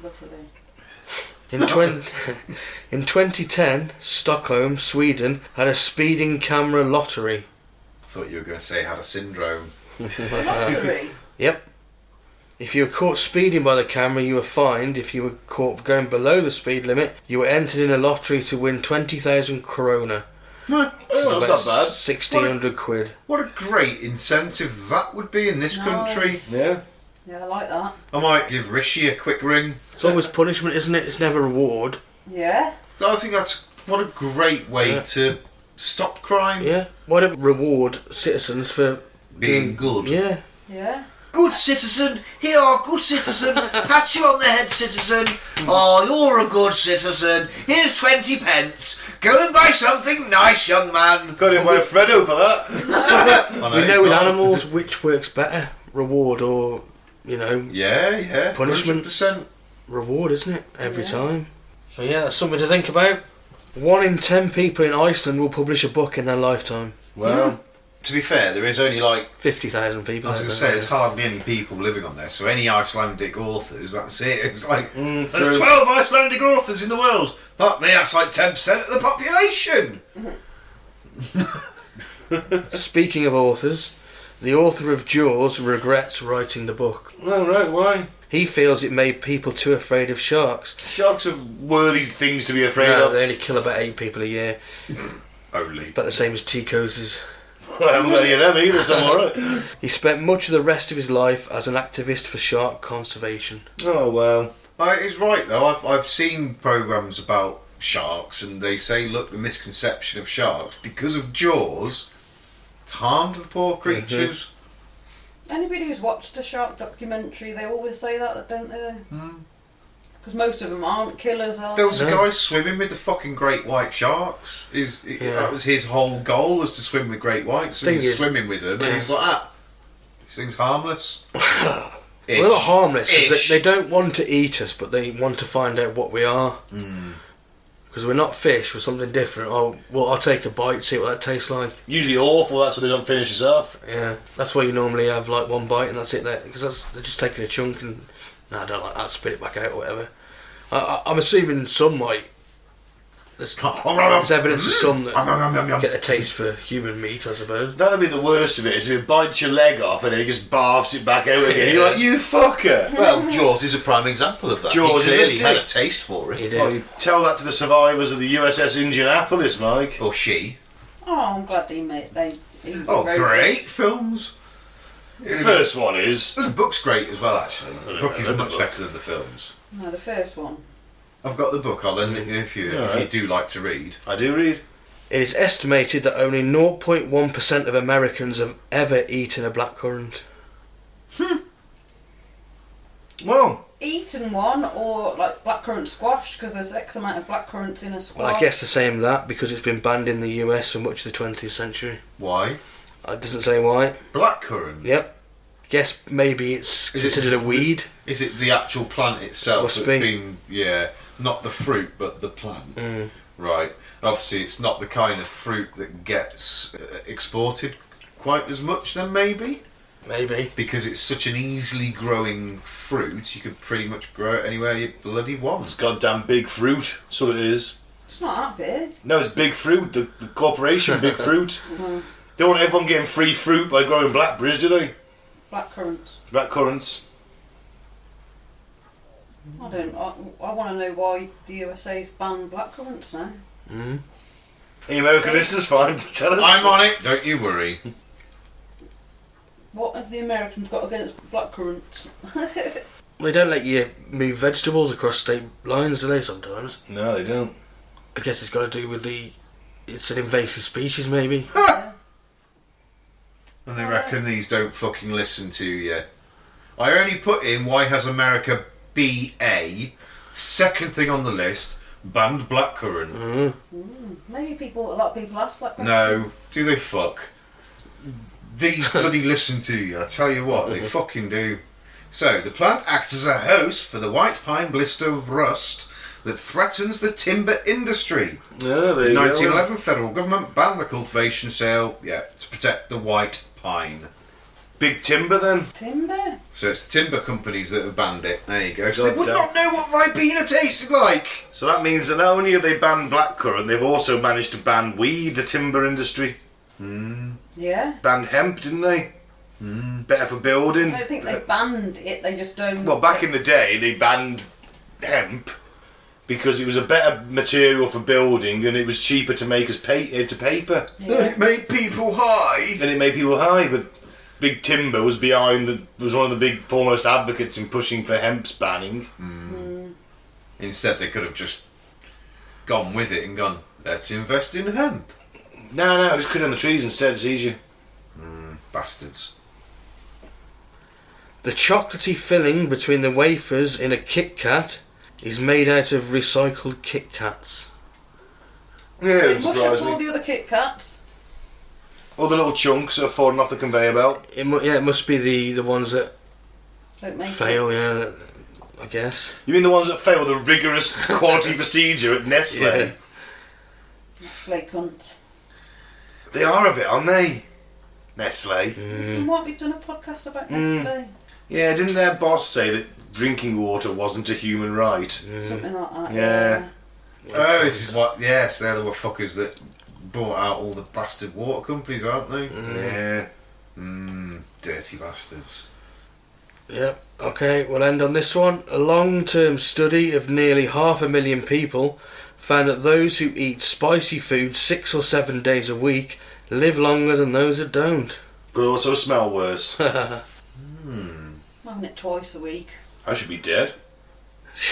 Lovely. In 2010, Stockholm, Sweden, had a speeding camera lottery. I thought you were going to say had a syndrome. Lottery. Yep. If you were caught speeding by the camera, you were fined. If you were caught going below the speed limit, you were entered in a lottery to win 20,000 krona. Oh, that's not bad. 1,600 quid. What a great incentive that would be in this country. Nice. Yeah. Yeah, I like that. I might give Rishi a quick ring. It's always punishment, isn't it? It's never reward. Yeah. I think that's what a great way to stop crime. Yeah. Why don't we reward citizens for Being good. Yeah. Yeah. Good citizen, here, good citizen, pat you on the head, citizen. Oh, you're a good citizen. Here's 20 pence. Go and buy something nice, young man. Got him by Fredo for that. We know with animals which works better, reward or, Yeah. Punishment. 100%. reward, isn't it? Every Yeah. time. So yeah, that's something to think about. 1 in 10 people in Iceland will publish a book in their lifetime. Well, To be fair, there is only 50,000 people. I was going to say, there's hardly any people living on there, so any Icelandic authors, that's it. It's like, there's true. 12 Icelandic authors in the world. Fuck me, that's like 10% of the population. Speaking of authors, the author of Jaws regrets writing the book. oh right, why? He feels it made people too afraid of sharks. Sharks are worthy things to be afraid No, of. they only kill about 8 people a year. Only. About the same as Ticos. I haven't got any of them either, so I'm alright. He spent much of the rest of his life as an activist for shark conservation. Oh well. He's right, though. I've seen programmes about sharks, and they say, look, the misconception of sharks, because of Jaws, it's harmed the poor creatures. Anybody who's watched a shark documentary, they always say that, don't they? Because most of them aren't killers, are There was a No. guy swimming with the fucking great white sharks. That was his whole goal, was to swim with great whites. And Thing he's is- swimming with them, yeah. and he's like, this thing's harmless. We're not harmless because Ish. they don't want to eat us, but they want to find out what we are. Because we're not fish, we're something different. Oh, well, I'll take a bite, see what that tastes like. Usually awful, that's why they don't finish us off. Yeah, that's why you normally have like one bite and that's it. Because they're just taking a chunk and no, I don't like that. Spit it back out or whatever. I'm assuming some might. There's evidence of some that get a taste for human meat, I suppose. That'd be the worst of it, is if he bites your leg off and then he just barfs it back out again. You're like, you fucker! Well, Jaws is a prime example of that. Jaws he is a clearly had a dick. taste for it. He Well, did. you tell that to the survivors of the USS Indianapolis, Mike. Or she. Oh, I'm glad he wrote Great films. The first one is. The book's great as well, actually. The don't book know, is the much book. better than the films. it. No, the first one. I've got the book, I'll lend it if you Alright. do like to read. I do read. It is estimated that only 0.1% of Americans have ever eaten a blackcurrant. Well, Eaten one, or like blackcurrant squash, because there's X amount of blackcurrants in a squash. Well, I guess the same that because it's been banned in the US for much of the 20th century. Why? It doesn't say why. Blackcurrant. Yep. Guess maybe it's Is it- considered a weed. Is it the actual plant itself Must that's be. been, not the fruit, but the plant? Right. And obviously, it's not the kind of fruit that gets exported quite as much then, maybe? Maybe. Because it's such an easily growing fruit, you could pretty much grow it anywhere you bloody it's want. goddamn big fruit. That's what it is. It's not that big. No, it's big fruit. The corporation, big fruit. They want everyone getting free fruit by growing blackberries, do they? Blackcurrants. Blackcurrants. I don't. I want to know why the USA's banned blackcurrants now. Any American listeners, fine. Tell us. I'm on it, don't you worry. What have the Americans got against blackcurrants? They don't let you move vegetables across state lines, do they, sometimes? No, they don't. I guess it's got to do with it's an invasive species, maybe. And they reckon these don't fucking listen to you. I only put in why has America BA, second thing on the list, banned blackcurrant. Maybe a lot of people ask that question. No, do they fuck? These bloody listen to you, I tell you what, they fucking do. So, the plant acts as a host for the white pine blister rust that threatens the timber industry. Yeah, there In you 1911, federal government banned the cultivation sale, to protect the white pine. Big timber then. Timber? So it's the timber companies that have banned it. There you go. So they God would damn. not know what Ribena tasted like. So that means that not only have they banned blackcurrant, they've also managed to ban weed, the timber industry. Yeah. Banned hemp, didn't they? Better for building. I don't think they banned it, they just don't... Well, back in the day, they banned hemp because it was a better material for building and it was cheaper to make as paper. Yeah. And it made people high. Then it made people high, but Big Timber was was one of the big foremost advocates in pushing for hemp's banning. Instead, they could have just gone with it and gone, let's invest in hemp. No, just cut down the trees instead, it's easier. Bastards. The chocolatey filling between the wafers in a Kit Kat is made out of recycled Kit Kats. Yeah, They it mush up surprised all me. the other Kit Kats. All the little chunks that are falling off the conveyor belt. It must be the ones that Don't make fail, yeah, I guess. You mean the ones that fail the rigorous quality procedure at Nestle? Yeah. Flake cunts. They are a bit, aren't they? Nestle. And what, we've done a podcast about Nestle? Yeah, didn't their boss say that drinking water wasn't a human right? Something like that. Yeah. Oh, this is what. Yes, they're the fuckers that bought out all the bastard water companies, aren't they? Yeah. Dirty bastards. Yep. Okay, we'll end on this one. A long-term study of nearly 500,000 people found that those who eat spicy food 6 or 7 days a week live longer than those that don't. But also smell worse. Having it twice a week. I should be dead.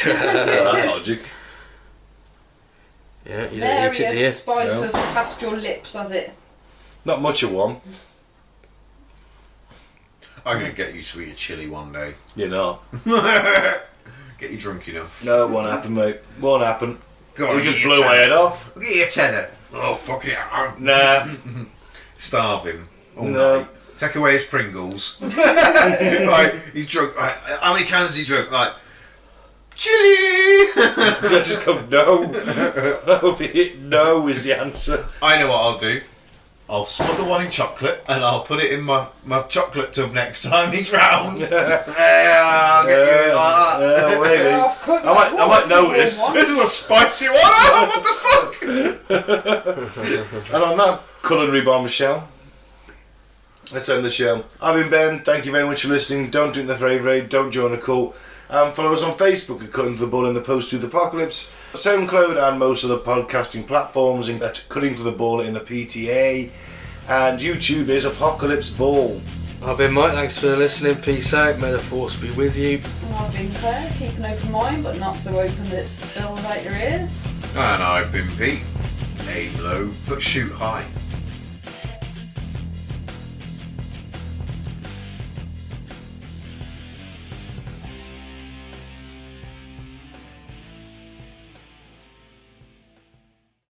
That logic. Yeah, you don't eat it, do you? Various spices past your lips, has it? Not much of one. I'm going to get you to eat a chili one day. You know. Get you drunk enough. No, it won't happen, mate. Won't happen. Go on, You just get blew your my tenner. head off. Get your tenner. Oh, fuck it. Nah. Starve him. All No. night. Take away his Pringles. Right, he's drunk. Right, how many cans is he drunk? Right. Chili! Just go, no. No is the answer. I know what I'll do. I'll smother one in chocolate and I'll put it in my chocolate tub next time he's round. I'll get you in like that. Maybe. I might notice. This is a spicy one. Oh, what the fuck? And on that culinary bombshell, let's end the show. I've been Ben. Thank you very much for listening. Don't drink the favourite. Don't join a cult. Follow us on Facebook at Cutting to the Ball in the Post-Truth Apocalypse, SoundCloud and most of the podcasting platforms at Cutting to the Ball in the PTA, and YouTube is Apocalypse Ball. I've been Mike, thanks for listening. Peace out, may the force be with you. And I've been Clair, keep an open mind, but not so open that it spills out your ears. And I've been Pete. Aim low, but shoot high.